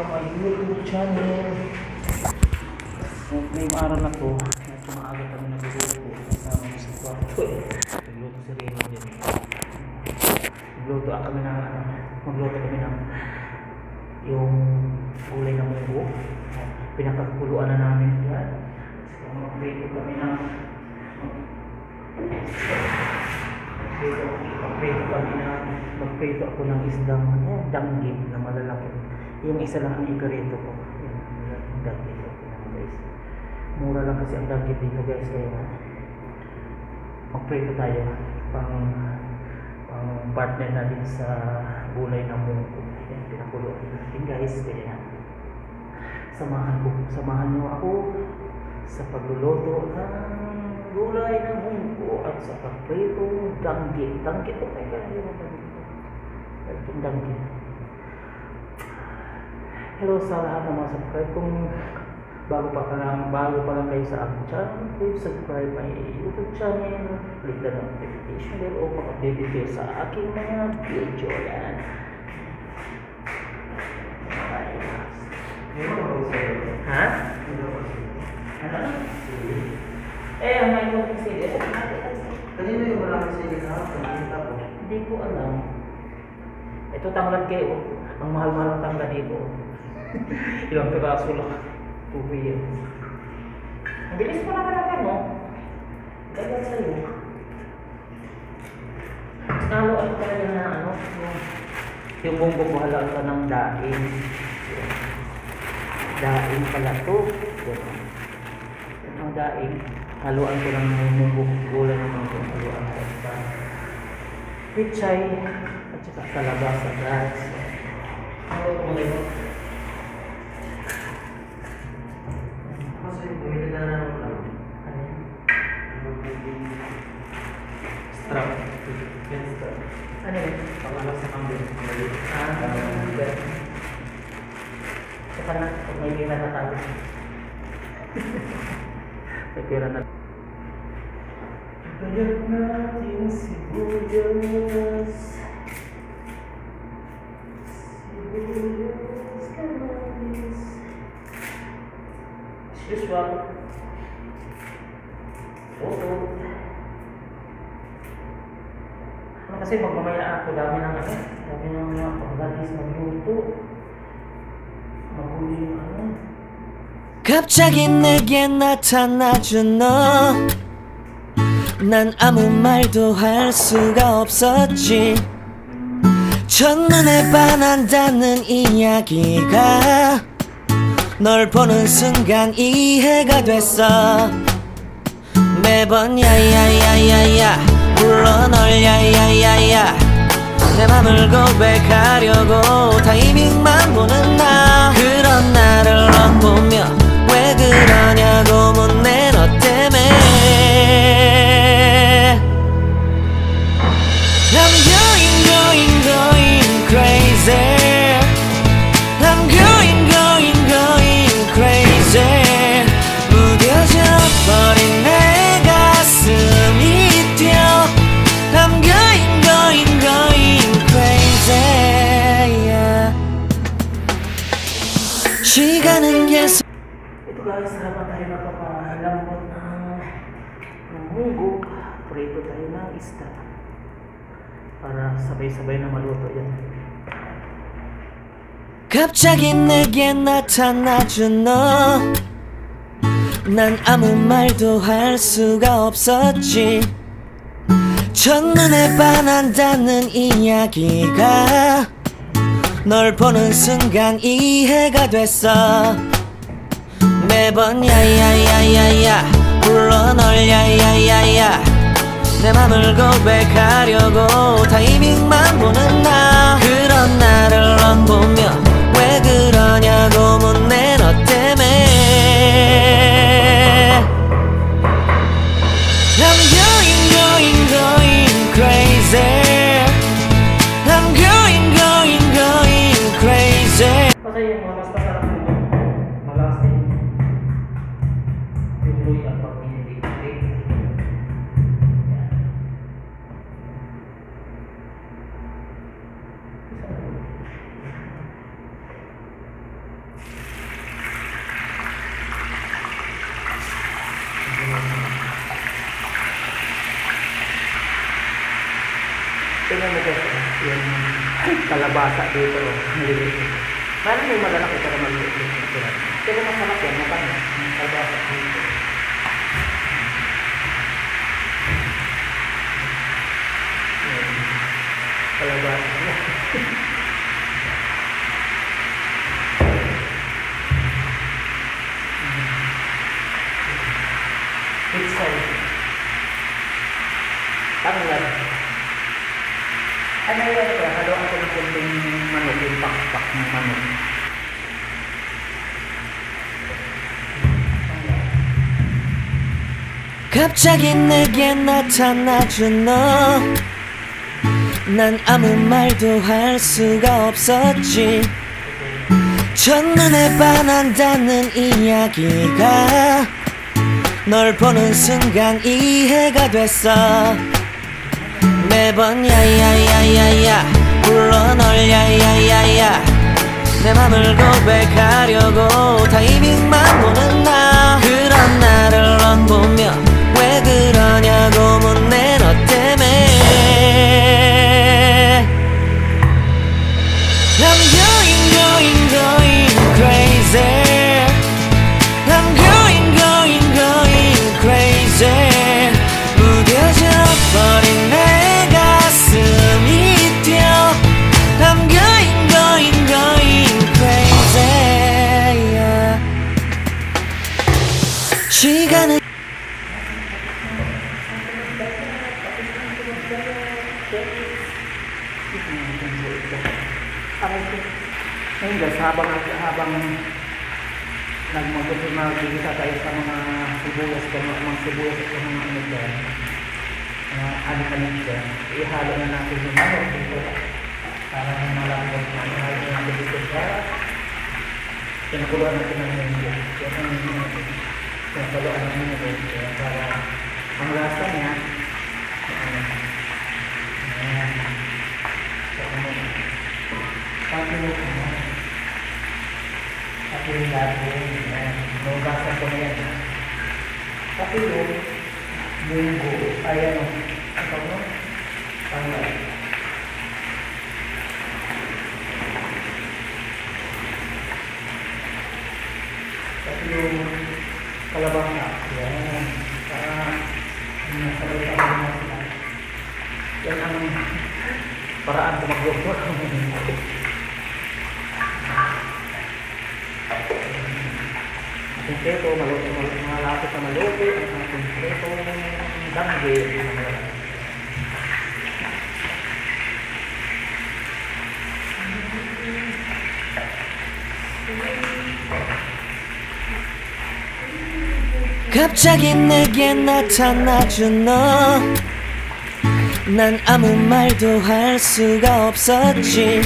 my YouTube channel. Ngayong araw na to, medyo maaga kami nagluluto. Kasama mo sa kwarto eh. Nagluto si Rino din. Magluto kami ng yung gulay na munggo. Pinakakuluan na namin yan. So, magprito kami ng magprito ako ng isdang danggit na malalaki. Yung isa lang ang ikarito ko. Yung danggit ko guys. Mura lang kasi ang danggit dito guys, kaya magprito tayo pang partner natin sa gulay na munggo. Yan, pinakuloan natin guys, kaya samahan nyo ako sa pagluluto ng gulay ng munggo at sa pagpritong danggit. Danggit o kaya itong danggit. Hello sa lahat ng mga subscribe. Kung bago pa lang kayo sa aking channel, please subscribe my YouTube channel, click the notification bell o maka-update kayo sa aking mga video yan. Ha? Ano? Ang may konting CD. Kanina yung maraming CD na kanina po. Hindi ko alam. Ito tanglad kayo. Ang mahal-mahal ng tanglad dito. Ilang piraso lang. 2 years. Ang bilis pa naman natin, no? Gaya sa'yo. Naluan ka rin na yung munggo ko halaan ka ng daing. Daing pala to. Ang daing. Haluan ko ng munggo, gulay ng munggo. Haluan ko sa pichay at saka kalabasa guys. Ano ko mga ito? Kasi bumili na lang Ano? strap. Ano yun? Pangalas sa kambing. Good. Saka na, may pira na tayo. May pira na. Balik natin sibuyas. Sibuyas, kamatis. As usual. Oo. Kasi magmamaya ako, dami ng mga panggalis magluto. Mahuli yung 갑자기 내게 나타나준 너. 난 아무 말도 할 수가 없었지. 첫눈에 반한다는 이야기가 널 보는 순간 이해가 됐어. 매번 야야야야야 불러 널 야야야야 내 맘을 고백하려고 타이밍만 보는 나. 그런 나를 넌 보며 왜 그러냐고 묻네 너 때문에. I'm going crazy. I'm going crazy. 무뎌져 버린 내 가슴이 뛰어. I'm going crazy. Yeah. 시간은 계속. Ito guys, habang tayo napapalambot ng munggo, prito tayo ng isda para sabay-sabay na maluto yan. 갑자기 내게 나타나준 너. 난 아무 말도 할 수가 없었지. 첫눈에 반한다는 이야기가 널 보는 순간 이해가 됐어. 매번 야야야야야 불러 널 야야야야 내 맘을 고백하려고 타이밍만 보는 나. 그런 나를 넌 보며 왜 그러냐고 묻네 너 때문에. I'm going crazy. I'm going crazy. Kasi yung mga mas masarap mo, malasting yung luya pag pinipig. Tingnan mo guys, yung kalabasa dito. Maliliit. Parang may malalaki pero maliit. Pero masarap yan, matamis. Yung kalabasa dito. Kalabasa. Pizza. Tanglad. Ano yan ito? Haluan ko ng kunting manok, yung pakpak ng manok. 갑자기 내게 나타나준 너 난 아무 말도 할 수가 없었지 첫눈에 반한다는 이야기가 널 보는 순간 이해가 됐어 매번 야야야야야 불러 널 야야야야 내 맘을 고백하려고 타이밍만 보는 나 그런 나를 넌 보며 왜 그러냐고 묻네 너 때문에 I'm going crazy I'm going crazy 무뎌져 버린 내 가슴이 뛰어 I'm going crazy yeah. 시간은 Ngayon guys, habang nagmagigisa tayo sa mga sibuyas at mga ano dyan, anik-anik dyan, ihalo na natin yung manok dito para malambot na ihalo na natin dito para pinakuluan natin ng mundo. Pinakuluan ng mundo para ang lasa niya Tapi yung natin, nugasan ko na yan. Tapi yung munggo, ayan o. Ito mo? Tanglad. Tapi yung kalabasa, yan. Para nasalita ko na. Yan ang paraan ko mag-luto. Kumpleto, malapit na maluto, ang kumpleto, dangge, 갑자기 내게 나타나준 너 난 아무 말도 할 수가 없었지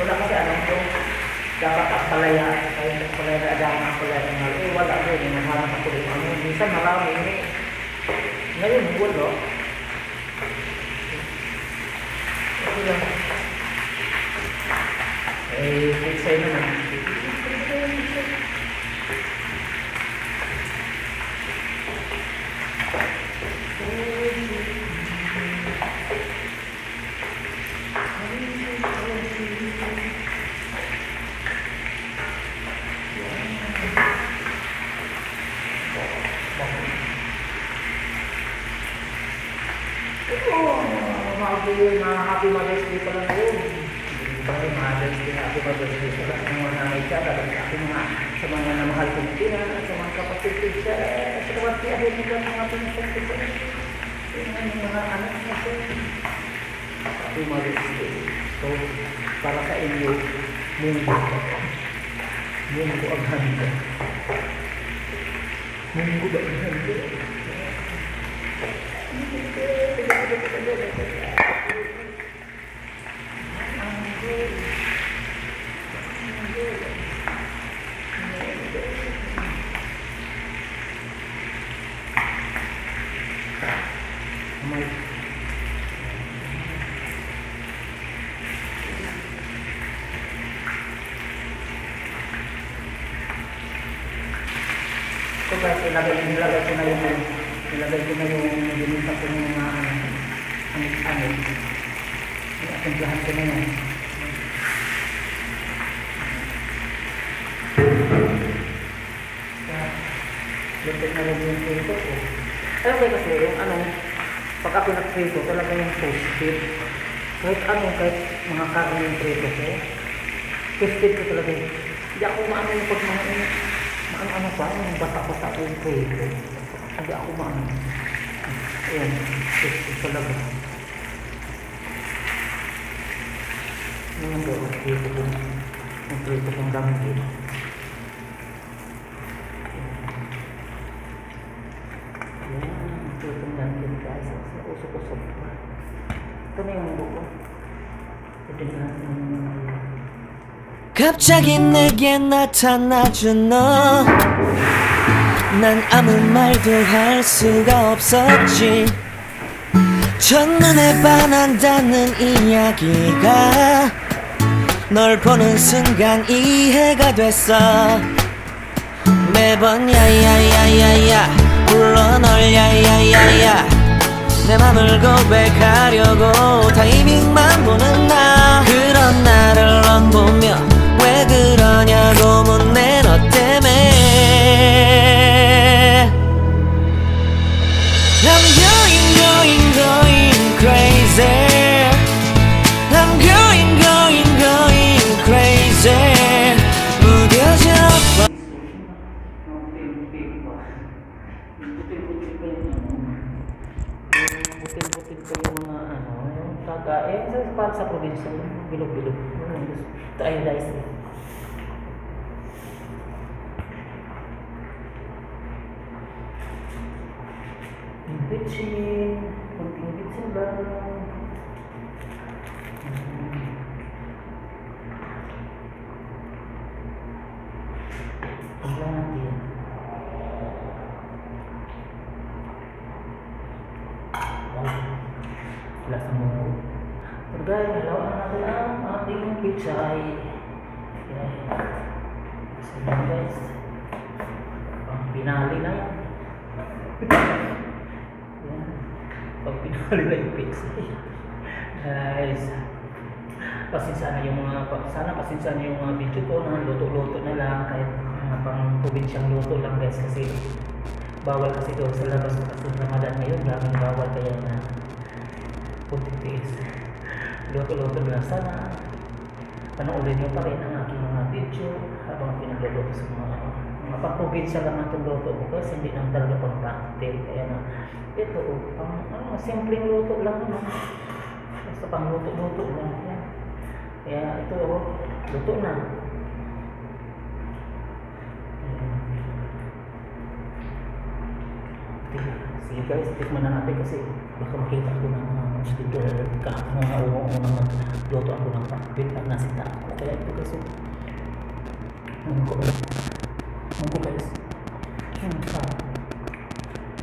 wala kasi alam ko dapat ang palaya kahit ang palaya na agama ang palaya ng halo wala rin yung hanap ako rin minsan marami ngayon wala pizza naman Happy Mother's Day pala ngayon. Happy Mother's Day pala ng mga siya, lalo sa aking sa mga namahal kong Pilipinas, sa mga kapatid ko siya, sa mga tiyahin nila, mga pinsan ko siya. Yung mga anak niya siya. Ako mag-stay. So, para sa inyo, Munggo ang handa. Munggo ba ang handa? So guys, nilagay ko na yung binita ko ng mga timplahan ko na yan. Lupit na lang yung prito ko. Alam kayo kasi yung pag ako nag-prito, talaga yung toasted. Kahit mga karne yung prito ko, toasted ko talaga yun. Hindi ako maano yung pag ano pa, yung basa-basa ko yung prito. Hindi ako maano. Ayan, toasted talaga. Yung prito kong gamit. 갑자기 내게 나타나준 너 난 아무 말도 할 수가 없었지 첫눈에 반한다는 이야기가 널 보는 순간 이해가 됐어 매번 야야야야야 불러 널 야야야야 내 맘을 고백하려고 타이밍만 보는 나 그런 나를 넌 보며 왜 그러냐고 묻네 너 때문에 I'm going crazy I'm going crazy 무뎌져 Butil-butil ko yung mga yung para sa probinsya, bilog-bilog. Ito ay rice. Bitchin, kunting bitchin lang. Tingnan natin. Lasa mo. Guys, halawan natin ang ating pichay. So guys, pang pinali na yan. Pag pinali na yung pichay. Guys, pasensya na yung mga video ko na luto-luto na lang kahit pang probinsyang luto lang guys kasi bawal kasi doon sa labas kasi Ramadan ngayon daming bawal kaya na puntitis luto-luto na sana panoorin nyo pa rin ang aking mga video habang pinagluluto sa mga pang-probinsya lang itong luto ko kasi hindi lang talaga pang cocktail kaya na ito pang simpleng luto lang naman basta pang luto-luto lang yan. Kaya ito luto na. Sige guys, tikman na natin kasi baka makita ko ng mga sticker mga luto ako ng pakbit at nasita ako kaya ito kasi munggo guys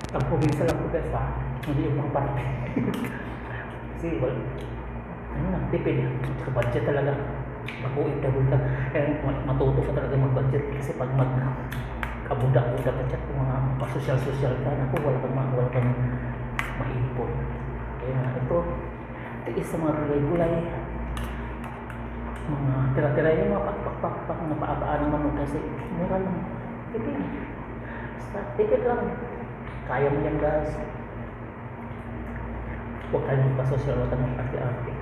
ang probinsya lang po guys hindi yung mga pakbit kasi tipid sa budget talaga makuit na bulta kaya matuto ka talaga mag-budget kasi pag kabuda-buda ka dyan kung mga pasosyal-sosyal ka naku wala kang maipon kaya ito tiis sa mga gulay-gulay mga tira-tira yung mga pak-pak-pak na paabaan naman mo kasi mura lang tipid basta tipid lang kaya mo yan guys huwag tayo magpasosyal huwag tayo magpati-arte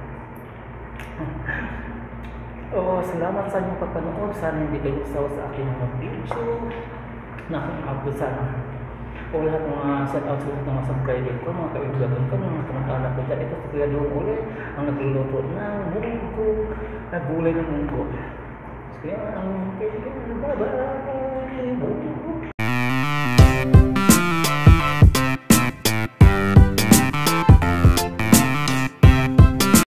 Oh, salamat sa inyong pagpanood. Sana hindi kayo sawa sa aking mga video na upload sana. O lahat ng mga shout out sa lahat ng mga subscriber ko, mga kaibigan ko, mga kamag-anak ko dyan. Ito si Kuya Doon ulit ang nagluluto ng munggo, na gulay ng munggo. So yan, ang kaibigan. Bye-bye!